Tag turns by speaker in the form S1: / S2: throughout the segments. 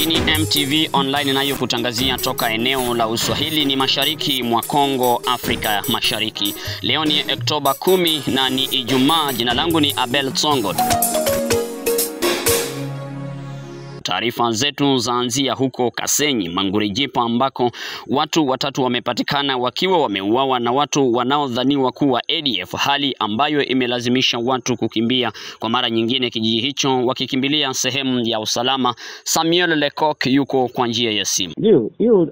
S1: Hii ni MTV Online inayokutangazia toka eneo la Uswahili ni mashariki mwa Kongo, Afrika Mashariki. Leo ni Oktoba 10 na ni Ijumaa. Jina langu ni Abel Tsongo. Taarifa zetu zaanzia huko Kasenyi, Mangurijipa, ambako watu watatu wamepatikana wakiwa wameuawa na watu wanaodhaniwa kuwa ADF, hali ambayo imelazimisha watu kukimbia kwa mara nyingine kijiji hicho wakikimbilia sehemu ya usalama. Samuel Lekok yuko kwa njia ya simu.
S2: Hiyo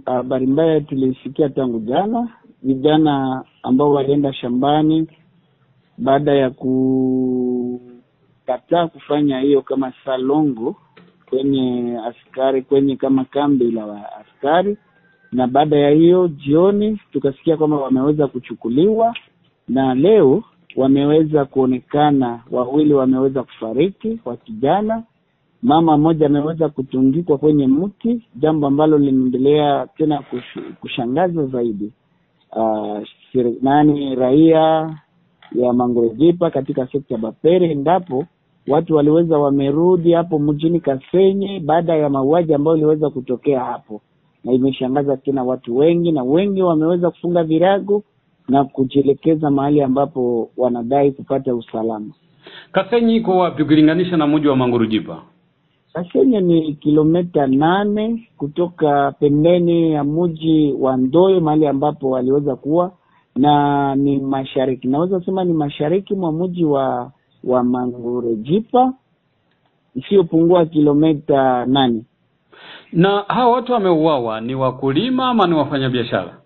S2: habari mbaya tulisikia tangu jana. Vijana ambao walienda shambani baada ya kukataa kufanya hiyo kama salongo kwenye askari, kwenye kama kambi la askari, na baada ya hiyo jioni tukasikia kwamba wameweza kuchukuliwa, na leo wameweza kuonekana wawili wameweza kufariki wa kijana. Mama mmoja ameweza kutungikwa kwenye mti, jambo ambalo linaendelea tena kushangaza zaidi. Raia ya Mangurijipa katika sekta ya Bapere, ndapo watu waliweza wamerudi hapo mjini Kasenyi baada ya mauaji ambayo iliweza kutokea hapo, na imeshangaza tena watu wengi, na wengi wameweza kufunga virago na kujielekeza mahali ambapo wanadai kupata usalama.
S3: Kasenyi iko wapi ukilinganisha na mji wa Mangurijipa?
S2: Kasenyi ni kilomita 8 kutoka pembeni ya mji wa Ndoyo, mahali ambapo waliweza kuwa, na ni mashariki, naweza sema ni mashariki mwa mji wa Mangurijipa, isiyopungua kilomita 8.
S3: Na hao watu wameuawa ni wakulima ama ni wafanyabiashara?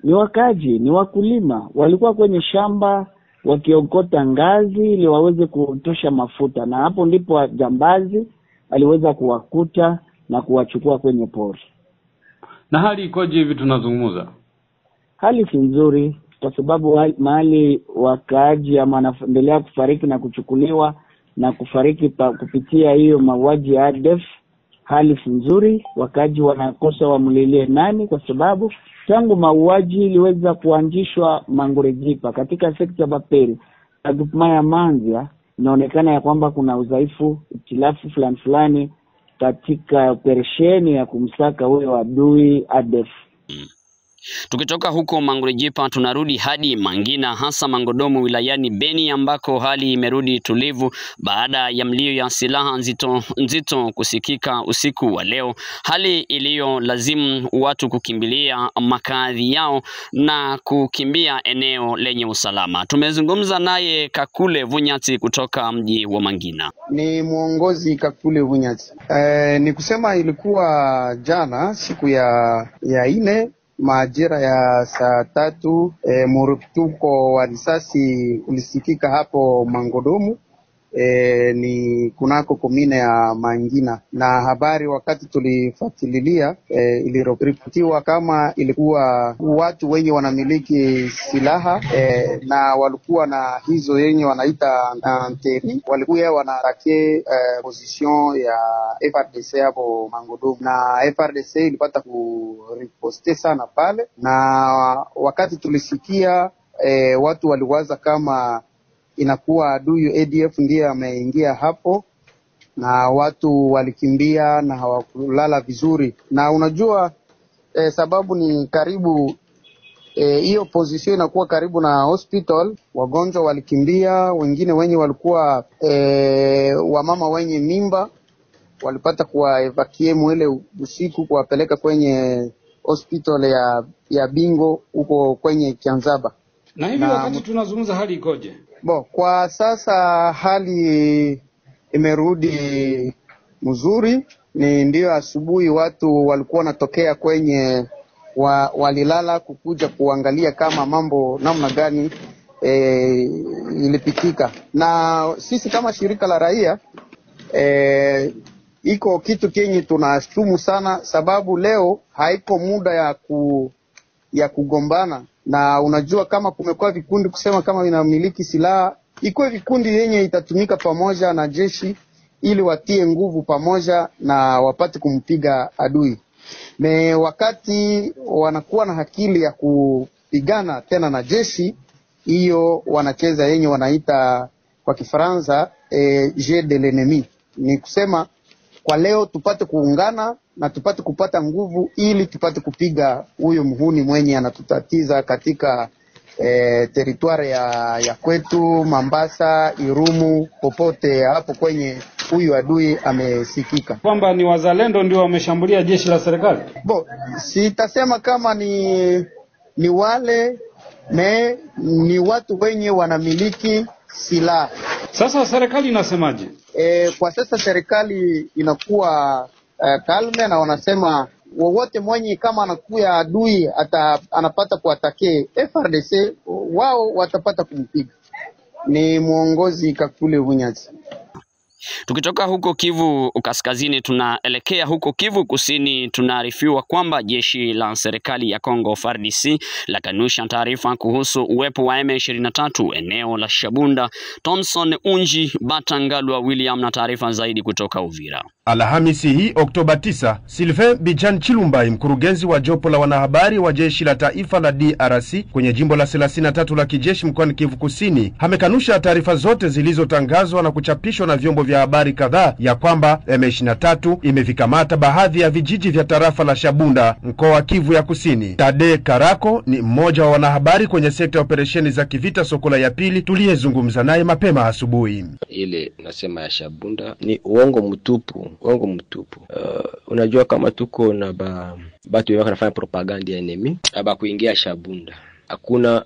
S2: Ni wakaji, ni wakulima. Walikuwa kwenye shamba wakiokota ngazi ili waweze kutosha mafuta, na hapo ndipo jambazi aliweza kuwakuta na kuwachukua kwenye pori.
S3: Na hali ikoje hivi tunazungumza?
S2: Hali si nzuri, kwa sababu mahali wakaaji ama wanaendelea kufariki na kuchukuliwa na kufariki kupitia hiyo mauaji ya ADF. Hali si nzuri, wakaaji wanakosa wamlilie nani, kwa sababu tangu mauaji iliweza kuanzishwa Mangurijipa katika sekta Bapere na Gupmaya Manzia, inaonekana ya kwamba kuna udhaifu, itilafu fulani katika operesheni ya kumsaka huyo adui ADF.
S1: Tukitoka huko Mangurijipa tunarudi hadi Mangina, hasa Mangodomo wilayani Beni, ambako hali imerudi tulivu baada ya mlio ya silaha nzito kusikika usiku wa leo, hali iliyolazimu watu kukimbilia makazi yao na kukimbia eneo lenye usalama. Tumezungumza naye Kakule Vunyati kutoka mji wa Mangina.
S4: Ni muongozi Kakule Vunyati. Ni kusema ilikuwa jana siku ya 4 majira ya saa 3, mrutuko wa risasi ulisikika hapo Mangodomo, ni kunako komine ya Mangina, na habari wakati tulifuatilia iliripotiwa kama ilikuwa watu wenye wanamiliki silaha na walikuwa na hizo yenye wanaita anteri, walikuwa wanarake position ya FRDC hapo Mangodomo, na FRDC ilipata kuriposte sana pale, na wakati tulisikia watu waliwaza kama inakuwa adui ADF ndiye ameingia hapo, na watu walikimbia na hawakulala vizuri. Na unajua sababu ni karibu hiyo position inakuwa karibu na hospital, wagonjwa walikimbia, wengine wenye walikuwa wamama wenye mimba walipata kuwa evacuate mwele usiku kuwapeleka kwenye hospital ya Bingo huko kwenye Kianzaba.
S3: Na hivi wakati tunazungumza hali ikoje?
S4: Kwa sasa hali imerudi mzuri. Ni ndio asubuhi watu walikuwa wanatokea kwenye walilala kukuja kuangalia kama mambo namna gani ilipitika. Na sisi kama shirika la raia iko kitu kenye tunashutumu sana, sababu leo haiko muda ya kugombana. Na unajua kama kumekuwa vikundi kusema kama vinamiliki silaha, iko vikundi yenye itatumika pamoja na jeshi ili watie nguvu pamoja na wapate kumpiga adui. Wakati wanakuwa na akili ya kupigana tena na jeshi, hiyo wanacheza yenye wanaita kwa Kifaransa jeu de l'ennemi. Ni kusema kwa leo tupate kuungana na tupate kupata nguvu ili tupate kupiga huyo mhuni mwenye anatutatiza katika teritwari ya kwetu Mambasa, Irumu, popote hapo kwenye huyu adui amesikika.
S3: Kwamba ni wazalendo ndio wameshambulia jeshi la serikali?
S4: Sitasema kama ni wale ni watu wenye wanamiliki silaha.
S3: Sasa serikali inasemaje?
S4: Kwa sasa serikali inakuwa kalme na wanasema wowote mwenye kama anakuya adui anapata kuatake FRDC, wao watapata kumpiga. Ni muongozi Kakule Vunyatsi.
S1: Tukitoka huko Kivu Kaskazini tunaelekea huko Kivu Kusini. Tunaarifiwa kwamba jeshi la serikali ya Kongo FARDC la kanusha taarifa kuhusu uwepo wa M23 eneo la Shabunda. Thomson Unji Batangalwa William na taarifa zaidi kutoka Uvira.
S5: Alhamisi hii Oktoba 9, Sylvain Bijan Chilumbai, mkurugenzi wa jopo la wanahabari wa jeshi la taifa la DRC kwenye jimbo la 33 la kijeshi mkoani Kivu Kusini, amekanusha taarifa zote zilizotangazwa na kuchapishwa na vyombo vya habari kadhaa ya kwamba M23 imevikamata baadhi ya vijiji vya tarafa la Shabunda, mkoa wa Kivu ya Kusini. Tade Karako ni mmoja wa wanahabari kwenye sekta ya operesheni za kivita Sokola ya pili, tuliyezungumza naye mapema asubuhi.
S6: Ile nasema ya Shabunda ni uongo mtupu. Unajua kama tuko na batu wao wanafanya propaganda ya enemy aba kuingia Shabunda. Hakuna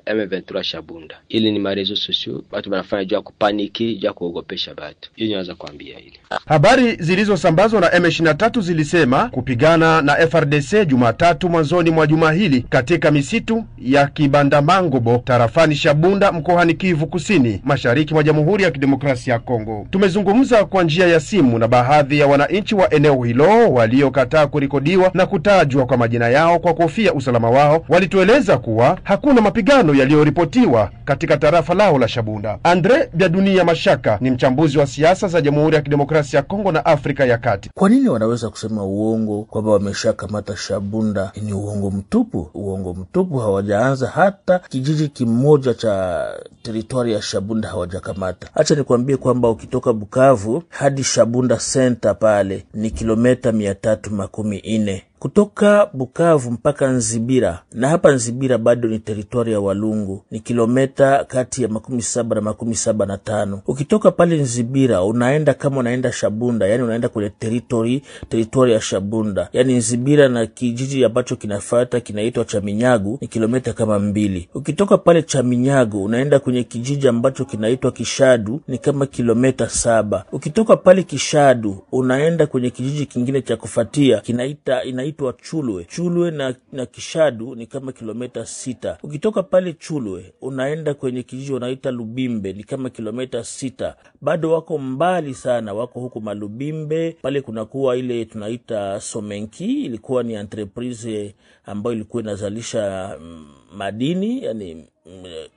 S6: M23 Shabunda. Ili ni marezo sosio, watu wanafanya jua kupaniki, jua kuogopesha watu. Hiyo naweza kuambia hili.
S5: Habari zilizosambazwa na M23 zilisema kupigana na FRDC Jumatatu mwanzoni mwa juma hili katika misitu ya Kibandamangobo tarafani Shabunda mkoani Kivu Kusini, mashariki mwa Jamhuri ya Kidemokrasia ya Kongo. Tumezungumza kwa njia ya simu na baadhi ya wananchi wa eneo hilo waliokataa kurekodiwa na kutajwa kwa majina yao kwa kofia usalama wao. Walitueleza kuwa hakuna mapigano yaliyoripotiwa katika tarafa lao la Shabunda. Andre Biadunia Mashaka ni mchambuzi wa siasa za Jamhuri ya Kidemokrasia ya Kongo na Afrika ya Kati.
S7: Kwa nini wanaweza kusema uongo kwamba wameshakamata Shabunda? Ni uongo mtupu. Uongo mtupu. Hawajaanza hata kijiji kimoja cha teritori ya Shabunda hawajakamata. Acha nikwambie kwamba ukitoka Bukavu hadi Shabunda center pale ni kilomita 340. Kutoka Bukavu mpaka Nzibira, na hapa Nzibira bado ni teritori ya Walungu, ni kilomita kati ya 17 na 75. Ukitoka pale Nzibira unaenda kama unaenda Shabunda, yani unaenda kwenye teritori ya Shabunda. Yani Nzibira na kijiji ambacho kinafuata kinaitwa Chaminyagu ni kilomita kama 2. Ukitoka pale Chaminyagu unaenda kwenye kijiji ambacho kinaitwa Kishadu ni kama kilomita 7. Ukitoka pale Kishadu unaenda kwenye kijiji kingine cha kufuatia inaitwa Chulwe na Kishadu ni kama kilomita 6. Ukitoka pale Chulwe unaenda kwenye kijiji unaita Lubimbe ni kama kilomita 6. Bado wako mbali sana, wako huko Malubimbe. Pale kunakuwa ile tunaita Somenki, ilikuwa ni entreprise ambayo ilikuwa inazalisha madini, yani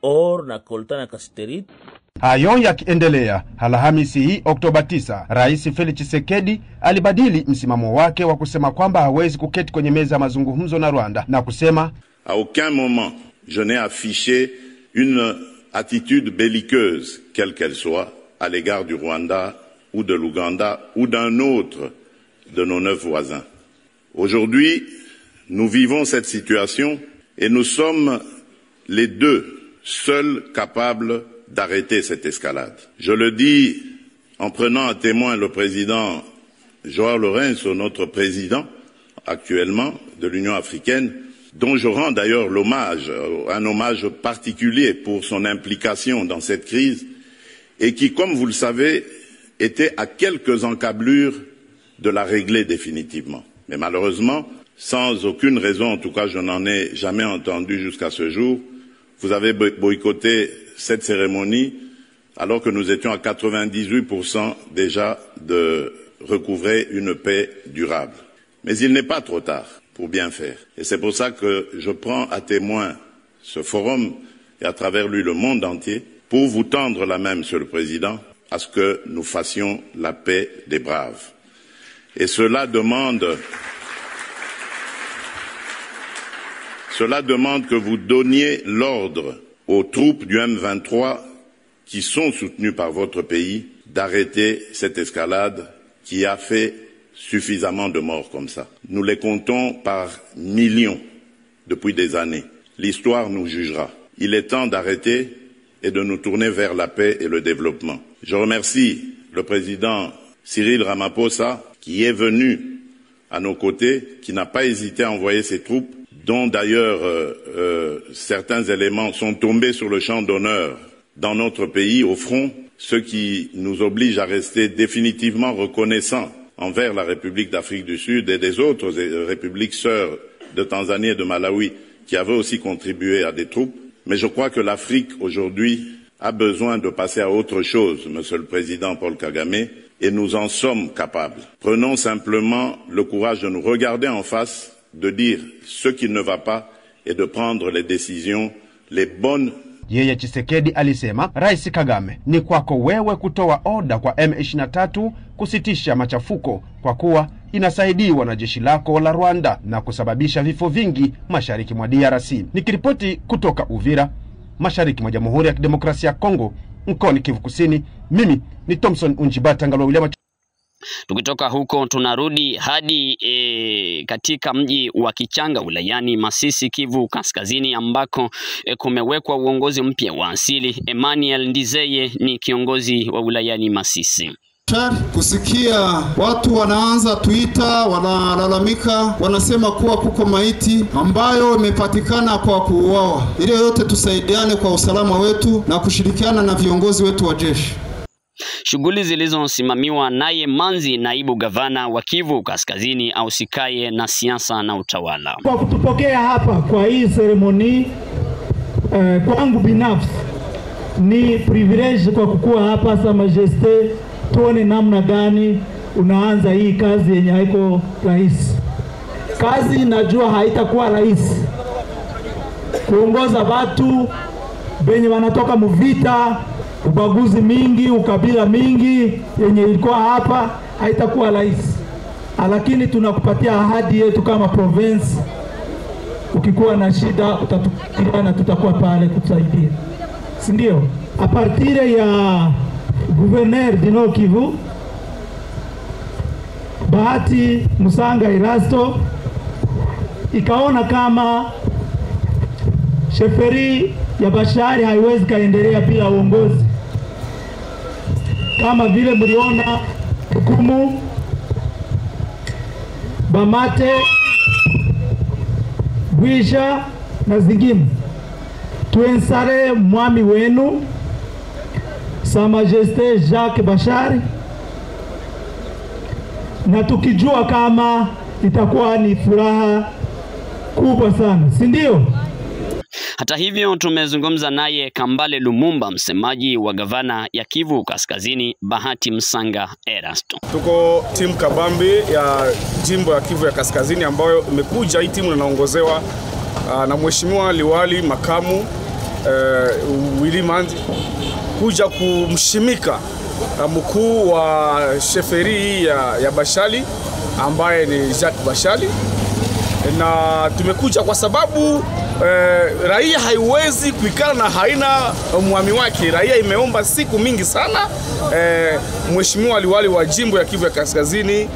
S7: or na coltan na casterite.
S5: Hayo yakiendelea, Alhamisi hii Oktoba 9, Rais Felix Tshisekedi alibadili msimamo wake wa kusema kwamba hawezi kuketi kwenye meza ya mazungumzo na Rwanda na kusema,
S8: à aucun moment je n'ai affiché une attitude belliqueuse quelle qu'elle soit à l'égard du Rwanda ou de l'Ouganda ou d'un autre de nos 9 voisins. Aujourd'hui, nous vivons cette situation et nous sommes les deux seuls capables d'arrêter cette escalade. Je le dis en prenant à témoin le président Joao Lourenço, notre président actuellement de l'Union africaine, dont je rends d'ailleurs un hommage particulier pour son implication dans cette crise, et qui, comme vous le savez, était à quelques encablures de la régler définitivement. Mais malheureusement, sans aucune raison, en tout cas je n'en ai jamais entendu jusqu'à ce jour, vous avez boycotté cette cérémonie alors que nous étions à 98% déjà de recouvrer une paix durable. Mais il n'est pas trop tard pour bien faire. Et c'est pour ça que je prends à témoin ce forum et à travers lui le monde entier pour vous tendre la main, Monsieur le Président, à ce que nous fassions la paix des braves. Et cela demande que vous donniez l'ordre aux troupes du M23 qui sont soutenues par votre pays d'arrêter cette escalade qui a fait suffisamment de morts comme ça. Nous les comptons par millions depuis des années. L'histoire nous jugera. Il est temps d'arrêter et de nous tourner vers la paix et le développement. Je remercie le président Cyril Ramaphosa qui est venu à nos côtés, qui n'a pas hésité à envoyer ses troupes, dont d'ailleurs certains éléments sont tombés sur le champ d'honneur dans notre pays, au front, ce qui nous oblige à rester définitivement reconnaissants envers la République d'Afrique du Sud et des autres républiques sœurs de Tanzanie et de Malawi qui avaient aussi contribué à des troupes. Mais je crois que l'Afrique aujourd'hui a besoin de passer à autre chose, Monsieur le Président Paul Kagame, et nous en sommes capables. Prenons simplement le courage de nous regarder en face, de dire ce qui ne va pas et de prendre les décisions, les bonnes.
S5: Yeye Tshisekedi alisema Rais Kagame, ni kwako wewe kutoa oda kwa M23 kusitisha machafuko kwa kuwa inasaidiwa na jeshi lako la Rwanda na kusababisha vifo vingi mashariki mwa DRC. Nikiripoti kutoka Uvira, mashariki mwa Jamhuri ya Kidemokrasia ya Kongo, mkoani Kivu Kusini, mimi ni Thompson Unjibata Ngalo William.
S1: Tukitoka huko tunarudi hadi katika mji wa Kichanga wilayani Masisi, Kivu Kaskazini, ambako kumewekwa uongozi mpya wa asili. Emmanuel Ndizeye ni kiongozi wa wilayani Masisi.
S9: Kusikia watu wanaanza Twitter, wanalalamika, wanasema kuwa kuko maiti ambayo imepatikana kwa kuuawa. Ile yote tusaidiane kwa usalama wetu na kushirikiana na viongozi wetu wa jeshi.
S1: Shughuli zilizosimamiwa naye Manzi, naibu gavana wa Kivu Kaskazini ausikaye na siasa na utawala.
S10: Kwa kutupokea hapa kwa hii seremoni, kwangu binafsi ni privilege kwa kukua hapa. Sa Majesté, tuone namna gani unaanza hii kazi yenye haiko rahisi. Kazi najua haitakuwa rahisi. Kuongoza watu benye wanatoka muvita, ubaguzi mingi, ukabila mingi yenye ilikuwa hapa, haitakuwa rahisi. Lakini tunakupatia ahadi yetu kama province, ukikuwa na shida utatupigia na tutakuwa pale kutusaidia. Si ndio? A partir ya gouverneur du Nord Kivu Bahati Musanga Erasto ikaona kama sheferi ya Bashali haiwezi kaendelea bila uongozi. Kama vile mliona hukumu Bamate, Bwisha na zingine, tuensare mwami wenu Sa Majesté Jacques Bashari, na tukijua kama itakuwa ni furaha kubwa sana, si ndio?
S1: Hata hivyo tumezungumza naye Kambale Lumumba, msemaji wa gavana ya Kivu Kaskazini Bahati Musanga Erasto.
S11: Tuko timu kabambi ya jimbo ya Kivu ya Kaskazini ambayo imekuja. Hii timu inaongozewa na mheshimiwa liwali makamu Willy Manzi, kuja kumshimika mkuu wa sheferi ya Bashali ambaye ni Jacques Bashali, na tumekuja kwa sababu raia haiwezi kuikana na haina mwami wake. Raia imeomba siku mingi sana mheshimiwa liwali wa jimbo ya Kivu ya Kaskazini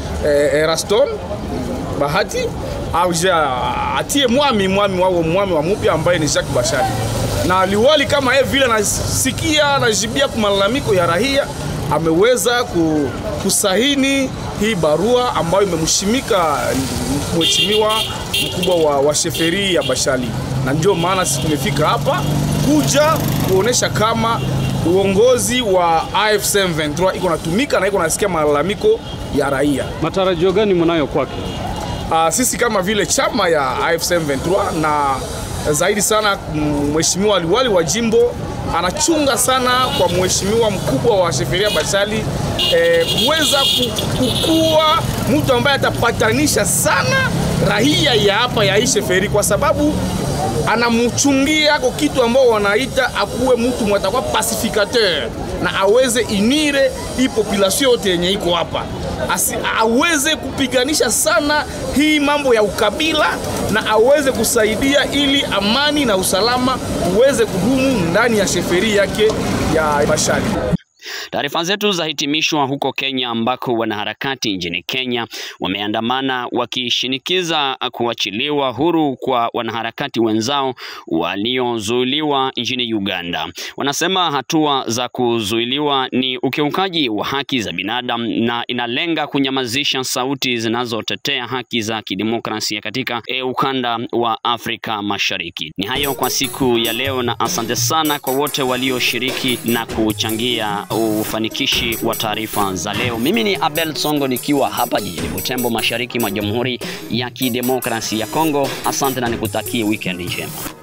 S11: Eraston Bahati atie mwami wa mpya ambaye ni Jacques Bashali. Na liwali kama yeye vile nasikia najibia kumalalamiko ya raia, ameweza kusahini hii barua ambayo imemshimika mheshimiwa mkubwa wa sheferi ya Bashali. Na ndio maana sisi tumefika hapa kuja kuonesha kama uongozi wa AFC M23 iko natumika na iko nasikia malalamiko ya raia.
S3: Matarajio gani mnayo kwake?
S11: Sisi kama vile chama ya AFC M23 na zaidi sana mheshimiwa liwali wa jimbo anachunga sana kwa mheshimiwa mkubwa wa sheferia Bashali kuweza kukua mtu ambaye atapatanisha sana raia ya hapa ya hii sheferi, kwa sababu anamchungia kwa kitu ambao wanaita akuwe mtu mwatakuwa pacificateur na aweze inire hii population yote yenye iko hapa, aweze kupiganisha sana hii mambo ya ukabila na aweze kusaidia ili amani na usalama uweze kudumu ndani ya sheferi yake ya Bashali.
S1: Taarifa zetu zahitimishwa huko Kenya ambako wanaharakati nchini Kenya wameandamana wakishinikiza kuachiliwa huru kwa wanaharakati wenzao waliozuiliwa nchini Uganda. Wanasema hatua za kuzuiliwa ni ukiukaji wa haki za binadamu na inalenga kunyamazisha sauti zinazotetea haki za kidemokrasia katika ukanda wa Afrika Mashariki. Ni hayo kwa siku ya leo, na asante sana kwa wote walioshiriki na kuchangia ufanikishi wa taarifa za leo. Mimi ni Abel Songo nikiwa hapa jijini Butembo, mashariki mwa Jamhuri ya Kidemokrasia ya Kongo. Asante na nikutakie weekend njema.